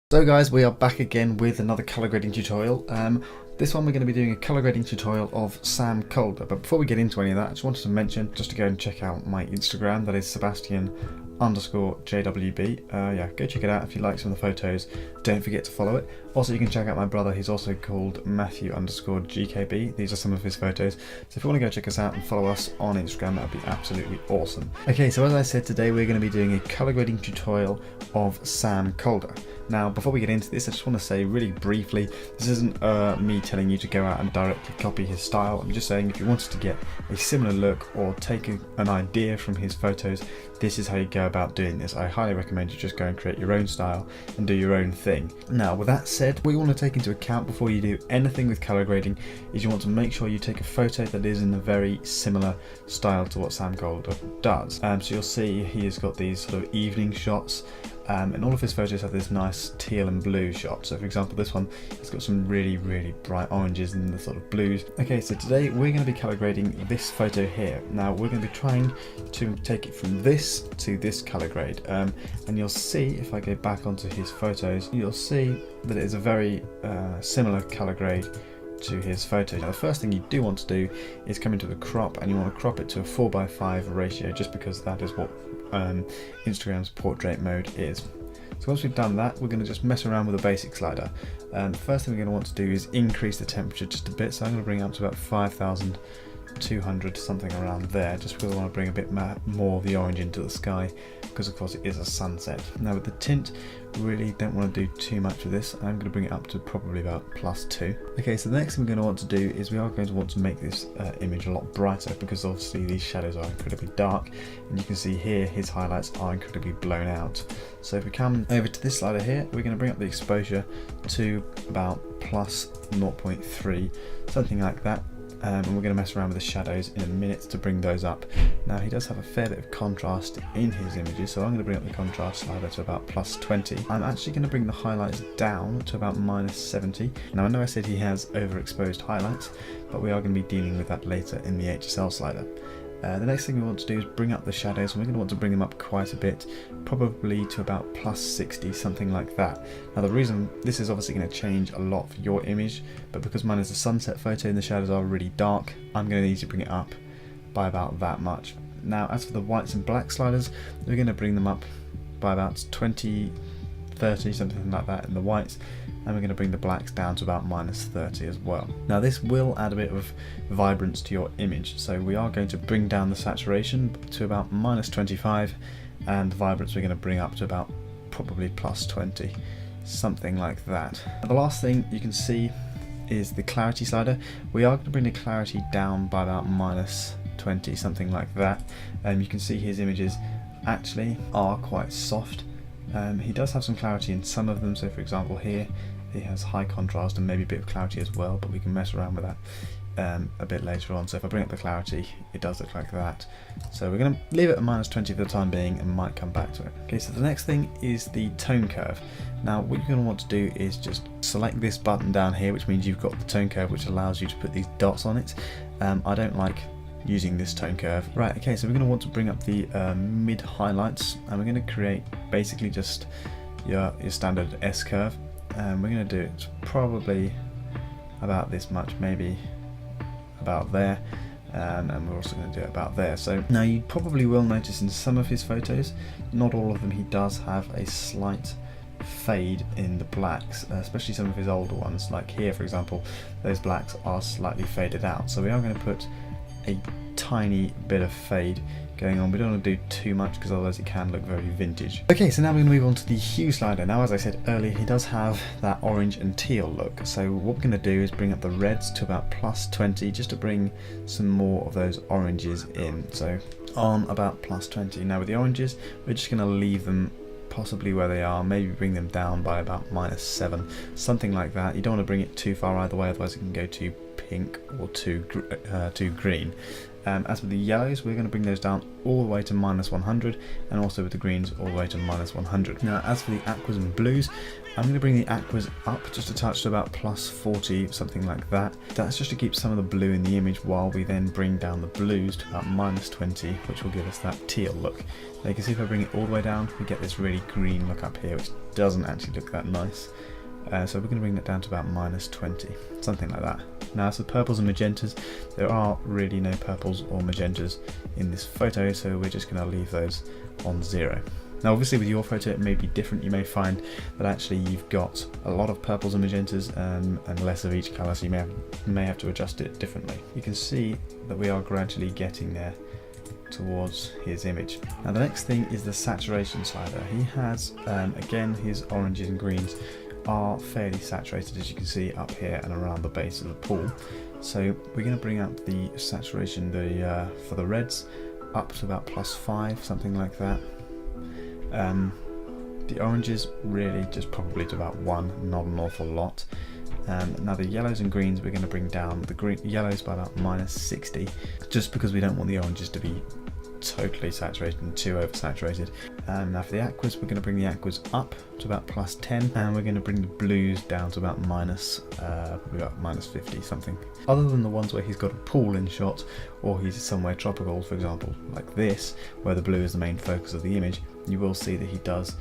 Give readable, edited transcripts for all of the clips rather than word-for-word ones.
So guys, we are back again with another colour grading tutorial. This one we're going to be doing a colour grading tutorial of Sam Colder, but before we get into any of that, I just wanted to mention just to go and check out my Instagram, that is Sebastian_JWB. Yeah, go check it out if you like some of the photos. Don't forget to follow it. Also, you can check out my brother, he's also called Matthew_GKB. These are some of his photos. So if you want to go check us out and follow us on Instagram, that would be absolutely awesome. Okay, so as I said, today we're going to be doing a colour grading tutorial of Sam Colder. Now, before we get into this, I just want to say really briefly, this isn't me telling you to go out and directly copy his style. I'm just saying if you wanted to get a similar look or take an idea from his photos, this is how you go about doing this. I highly recommend you just go and create your own style and do your own thing. Now, with that said, what you want to take into account before you do anything with colour grading is you want to make sure you take a photo that is in a very similar style to what Sam Colder does. So you'll see he has got these sort of evening shots. And all of his photos have this nice teal and blue shot. So for example, this one, it's got some really bright oranges and the sort of blues. Okay, so today we're going to be colour grading this photo here. Now we're going to be trying to take it from this to this colour grade. And you'll see, if I go back onto his photos, you'll see that it is a very similar colour grade to his photo. Now the first thing you do want to do is come into the crop, and you want to crop it to a 4:5 ratio, just because that is what Instagram's portrait mode is. So once we've done that, we're going to just mess around with the basic slider. The first thing we're going to want to do is increase the temperature just a bit, so I'm going to bring it up to about 5,200, something around there, just because I want to bring a bit more of the orange into the sky, because of course it is a sunset. Now with the tint, we really don't want to do too much of this. I'm going to bring it up to probably about +2. Okay, so the next thing we're going to want to do is we are going to want to make this image a lot brighter, because obviously these shadows are incredibly dark, and you can see here his highlights are incredibly blown out. So if we come over to this slider here, we're going to bring up the exposure to about +0.3, something like that. And we're going to mess around with the shadows in a minute to bring those up. Now he does have a fair bit of contrast in his images, so I'm going to bring up the contrast slider to about +20. I'm actually going to bring the highlights down to about -70. Now I know I said he has overexposed highlights, but we are going to be dealing with that later in the HSL slider. The next thing we want to do is bring up the shadows, and we're going to want to bring them up quite a bit, probably to about +60, something like that. Now the reason, this is obviously going to change a lot for your image, but because mine is a sunset photo and the shadows are really dark, I'm going to need to bring it up by about that much. Now as for the whites and black sliders, we're going to bring them up by about 20, 30, something like that in the whites, and we're going to bring the blacks down to about -30 as well. Now this will add a bit of vibrance to your image, so we are going to bring down the saturation to about -25, and the vibrance we're going to bring up to about probably +20, something like that. Now, the last thing you can see is the clarity slider. We are going to bring the clarity down by about -20, something like that. You can see his images actually are quite soft. He does have some clarity in some of them, so for example here he has high contrast and maybe a bit of clarity as well, but we can mess around with that a bit later on. So if I bring up the clarity, it does look like that. So we're going to leave it at -20 for the time being and might come back to it. Okay, so the next thing is the tone curve. Now what you're going to want to do is just select this button down here, which means you've got the tone curve, which allows you to put these dots on it. I don't like using this tone curve. Right, okay, so we're going to want to bring up the mid highlights, and we're going to create basically just your standard S curve, and we're going to do it probably about this much, maybe about there, and we're also going to do it about there. So now you probably will notice in some of his photos, not all of them, he does have a slight fade in the blacks, especially some of his older ones, like here for example, those blacks are slightly faded out. So we are going to put a tiny bit of fade going on. We don't want to do too much because otherwise it can look very vintage. Okay, so now we're going to move on to the hue slider. Now as I said earlier, he does have that orange and teal look, so what we're going to do is bring up the reds to about +20, just to bring some more of those oranges in. So on about +20. Now with the oranges, we're just going to leave them possibly where they are, maybe bring them down by about -7, something like that. You don't want to bring it too far either way, otherwise it can go too pink or too green. As with the yellows, we're going to bring those down all the way to -100, and also with the greens all the way to -100. Now as for the aquas and blues, I'm going to bring the aquas up just a touch to about +40, something like that. That's just to keep some of the blue in the image, while we then bring down the blues to about -20, which will give us that teal look. Now you can see if I bring it all the way down, we get this really green look up here, which doesn't actually look that nice. So we're going to bring that down to about -20, something like that. Now as for purples and magentas, there are really no purples or magentas in this photo, so we're just going to leave those on 0. Now obviously with your photo it may be different. You may find that actually you've got a lot of purples and magentas and less of each colour, so you may have to adjust it differently. You can see that we are gradually getting there towards his image. Now the next thing is the saturation slider. He has, again, his oranges and greens are fairly saturated, as you can see up here and around the base of the pool. So we're going to bring up the saturation for the reds up to about +5, something like that. The oranges really just probably to about 1, not an awful lot. Now the yellows and greens, we're going to bring down the yellows by about -60, just because we don't want the oranges to be totally saturated and too oversaturated. Now for the aquas, we're going to bring the aquas up to about +10, and we're going to bring the blues down to about probably about -50 something. Other than the ones where he's got a pool in shot, or he's somewhere tropical, for example, like this, where the blue is the main focus of the image, you will see that he does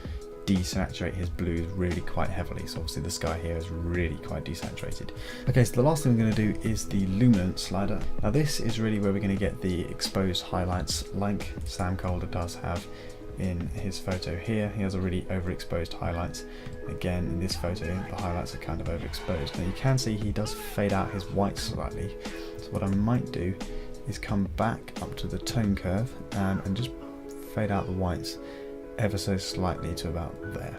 desaturate his blues really quite heavily. So obviously the sky here is really quite desaturated. Okay, so the last thing we're going to do is the luminance slider. Now this is really where we're going to get the exposed highlights, like Sam Colder does have in his photo here. He has a really overexposed highlights. Again, in this photo the highlights are kind of overexposed. Now you can see he does fade out his whites slightly. So what I might do is come back up to the tone curve and just fade out the whites ever so slightly to about there.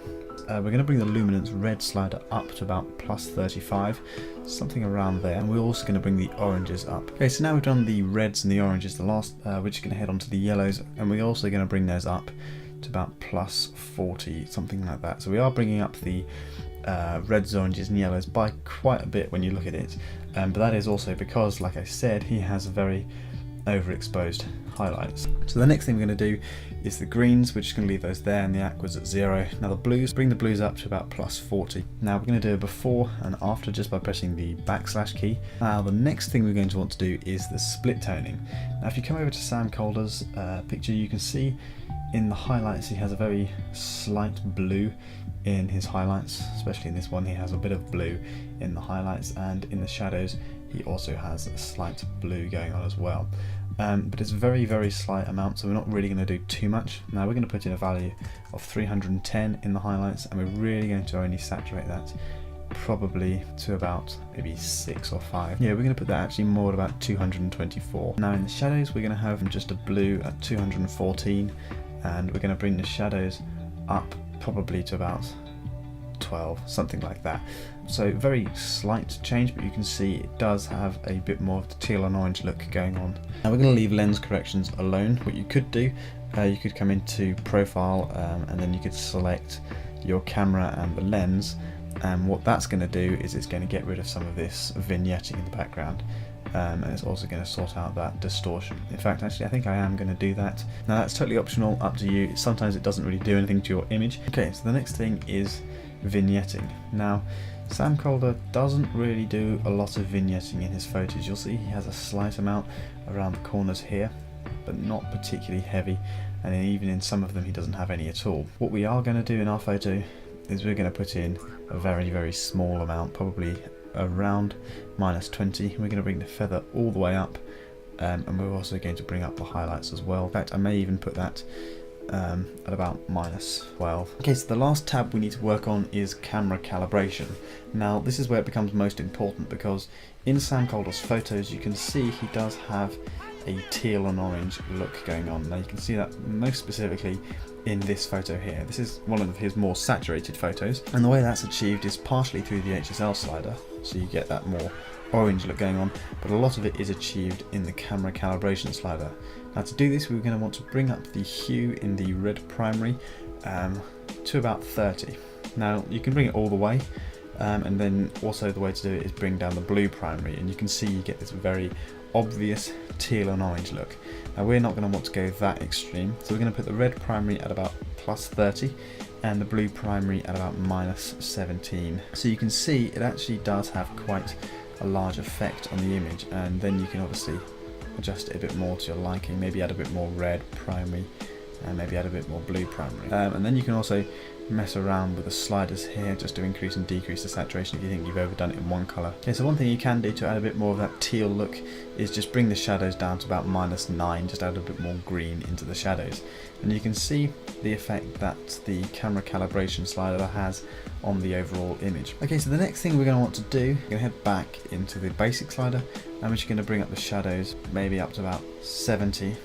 We're going to bring the luminance red slider up to about +35, something around there, and we're also going to bring the oranges up. Okay, so now we've done the reds and the oranges, we're just going to head on to the yellows, and we're also going to bring those up to about +40, something like that. So we are bringing up the reds, oranges and yellows by quite a bit when you look at it, but that is also because, like I said, he has a very overexposed highlights. So the next thing we're going to do is the greens. We're just going to leave those there, and the aquas at 0. Now the blues, bring the blues up to about +40. Now we're going to do a before and after just by pressing the / key. Now the next thing we're going to want to do is the split toning. Now if you come over to Sam Colder's picture, you can see in the highlights he has a very slight blue in his highlights, especially in this one he has a bit of blue in the highlights, and in the shadows he also has a slight blue going on as well. But it's very, very slight amount, so we're not really going to do too much. Now we're going to put in a value of 310 in the highlights, and we're really going to only saturate that probably to about maybe 6 or 5. Yeah, we're going to put that actually more at about 224. Now in the shadows we're going to have just a blue at 214, and we're going to bring the shadows up probably to about 12, something like that. So very slight change, but you can see it does have a bit more of the teal and orange look going on. Now we're going to leave lens corrections alone. What you could do, you could come into profile and then you could select your camera and the lens, and what that's going to do is it's going to get rid of some of this vignetting in the background. And it's also going to sort out that distortion. In fact, actually I think I am going to do that. Now that's totally optional, up to you. Sometimes it doesn't really do anything to your image. Okay, so the next thing is vignetting. Now Sam Colder doesn't really do a lot of vignetting in his photos. You'll see he has a slight amount around the corners here, but not particularly heavy, and even in some of them he doesn't have any at all. What we are going to do in our photo is we're going to put in a very, very small amount, probably around -20. We're going to bring the feather all the way up, and we're also going to bring up the highlights as well. In fact, I may even put that at about -12. Okay, so the last tab we need to work on is camera calibration. Now this is where it becomes most important, because in Sam Colder's photos you can see he does have a teal and orange look going on. Now you can see that most specifically in this photo here. This is one of his more saturated photos, and the way that's achieved is partially through the HSL slider, so you get that more orange look going on, but a lot of it is achieved in the camera calibration slider. Now to do this we're going to want to bring up the hue in the red primary to about 30. Now you can bring it all the way, and then also the way to do it is bring down the blue primary, and you can see you get this very obvious teal and orange look. Now we're not going to want to go that extreme, so we're going to put the red primary at about +30 and the blue primary at about -17. So you can see it actually does have quite a large effect on the image, and then you can obviously adjust it a bit more to your liking, maybe add a bit more red primary and maybe add a bit more blue primary. And then you can also mess around with the sliders here just to increase and decrease the saturation if you think you've overdone it in one colour. Okay, so one thing you can do to add a bit more of that teal look is just bring the shadows down to about -9, just add a bit more green into the shadows. And you can see the effect that the camera calibration slider has on the overall image. Okay, so the next thing we're going to want to do, we're going to head back into the basic slider, and we're just going to bring up the shadows maybe up to about 70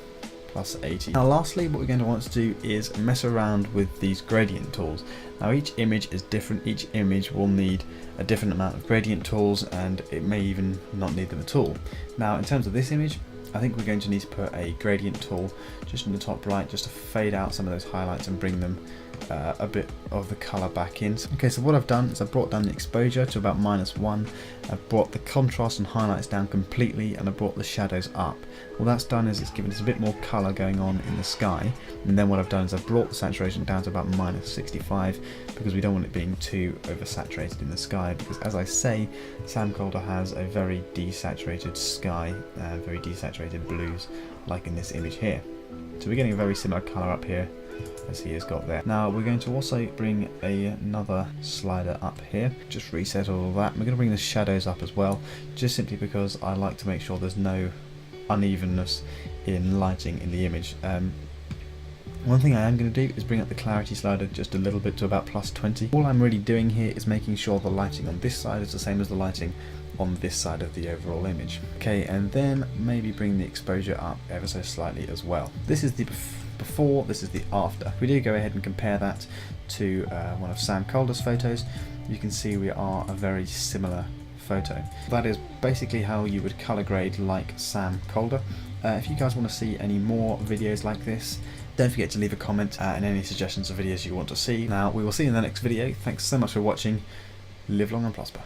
+80. Now lastly, what we're going to want to do is mess around with these gradient tools. Now each image is different, each image will need a different amount of gradient tools, and it may even not need them at all. Now in terms of this image, I think we're going to need to put a gradient tool just in the top right, just to fade out some of those highlights and bring them a bit of the colour back in. Okay, so what I've done is I've brought down the exposure to about -1, I've brought the contrast and highlights down completely, and I've brought the shadows up. What that's done is it's given us a bit more colour going on in the sky, and then what I've done is I've brought the saturation down to about -65, because we don't want it being too oversaturated in the sky, because as I say, Sam Colder has a very desaturated sky, very desaturated blues, like in this image here. So we're getting a very similar colour up here as he has got there. Now we're going to also bring another slider up here, just reset all of that. We're going to bring the shadows up as well, just simply because I like to make sure there's no unevenness in lighting in the image. One thing I am going to do is bring up the clarity slider just a little bit to about +20. All I'm really doing here is making sure the lighting on this side is the same as the lighting on this side of the overall image. Okay, and then maybe bring the exposure up ever so slightly as well. This is the before, this is the after. If we do go ahead and compare that to one of Sam Colder's photos, you can see we are a very similar photo. That is basically how you would colour grade like Sam Colder. If you guys want to see any more videos like this, don't forget to leave a comment and any suggestions of videos you want to see. Now we will see you in the next video. Thanks so much for watching. Live long and prosper.